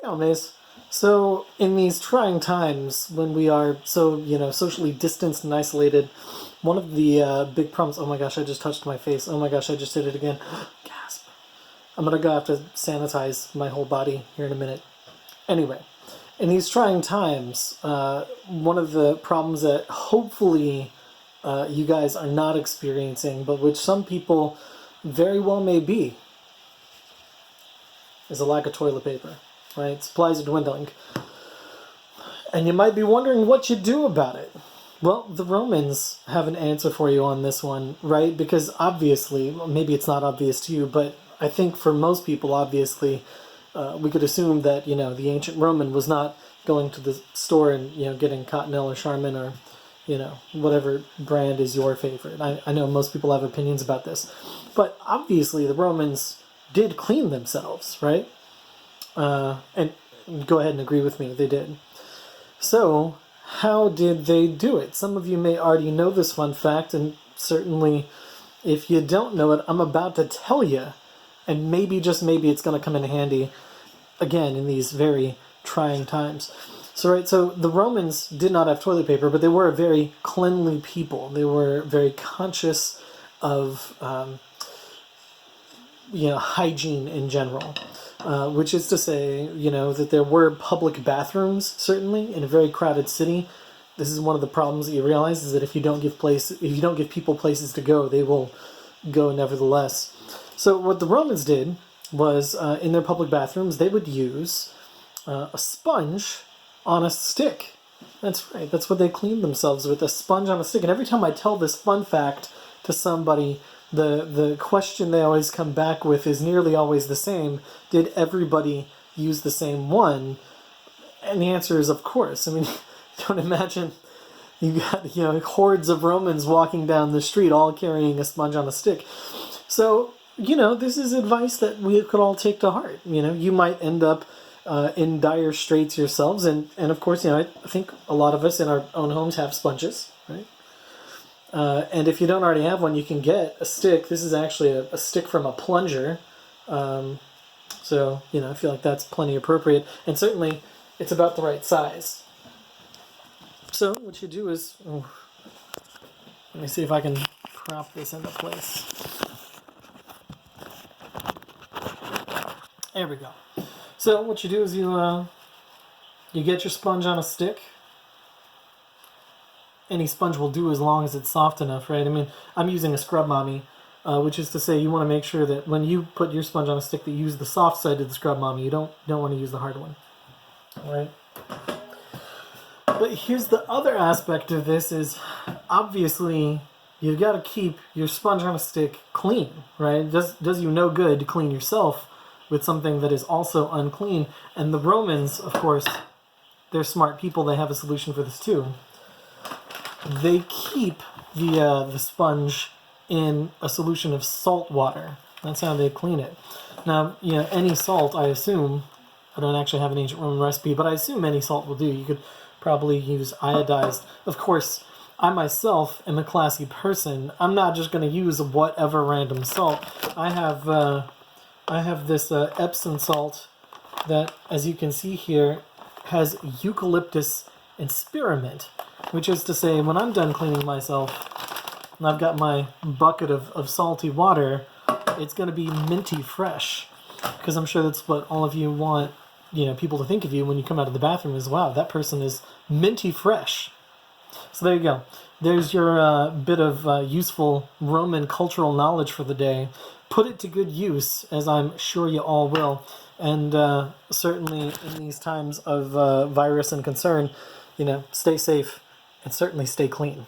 Yeah, Mace. So, in these trying times when we are so, socially distanced and isolated, one of the big problems. Oh my gosh, I just touched my face. Oh my gosh, I just did it again. Gasp. I'm gonna go have to sanitize my whole body here in a minute. Anyway, in these trying times, one of the problems that hopefully you guys are not experiencing, but which some people very well may be, is a lack of toilet paper. Right? Supplies are dwindling. And you might be wondering what you do about it. Well, the Romans have an answer for you on this one, right? Because obviously, well, maybe it's not obvious to you, but I think for most people, obviously, we could assume that, the ancient Roman was not going to the store and, getting Cottonelle or Charmin or, whatever brand is your favorite. I know most people have opinions about this. But obviously, the Romans did clean themselves, right? And go ahead and agree with me, they did. So, how did they do it? Some of you may already know this fun fact, and certainly if you don't know it, I'm about to tell you. And maybe, just maybe, it's going to come in handy, again, in these very trying times. So the Romans did not have toilet paper, but they were a very cleanly people. They were very conscious of, hygiene in general. Which is to say, that there were public bathrooms, certainly, in a very crowded city. This is one of the problems that you realize, is that if you don't give people places to go, they will go nevertheless. So what the Romans did was, in their public bathrooms, they would use a sponge on a stick. That's right, that's what they cleaned themselves with, a sponge on a stick. And every time I tell this fun fact to somebody, the question they always come back with is nearly always the same. Did everybody use the same one? And the answer is, of course. I mean, don't imagine you got, hordes of Romans walking down the street all carrying a sponge on a stick. So, this is advice that we could all take to heart. You might end up in dire straits yourselves. And of course, I think a lot of us in our own homes have sponges, right? And if you don't already have one, you can get a stick. This is actually a stick from a plunger. So, I feel like that's plenty appropriate. And certainly, it's about the right size. So, what you do is... let me see if I can prop this into place. There we go. So, what you do is you get your sponge on a stick. Any sponge will do as long as it's soft enough, right? I mean, I'm using a Scrub Mommy, which is to say you want to make sure that when you put your sponge on a stick that you use the soft side of the Scrub Mommy. You don't want to use the hard one, all right? But here's the other aspect of this is, obviously, you've got to keep your sponge on a stick clean, right? It does you no good to clean yourself with something that is also unclean. And the Romans, of course, they're smart people. They have a solution for this too. They keep the sponge in a solution of salt water. That's how they clean it. Now, any salt, I assume, I don't actually have an ancient Roman recipe, but I assume any salt will do. You could probably use iodized. Of course, I myself am a classy person. I'm not just going to use whatever random salt. I have this Epsom salt that, as you can see here, has eucalyptus and spearmint, which is to say, when I'm done cleaning myself and I've got my bucket of salty water, it's going to be minty fresh, because I'm sure that's what all of you want, people to think of you when you come out of the bathroom is, wow, that person is minty fresh. So there you go. There's your bit of useful Roman cultural knowledge for the day. Put it to good use, as I'm sure you all will. And certainly in these times of virus and concern, stay safe and certainly stay clean.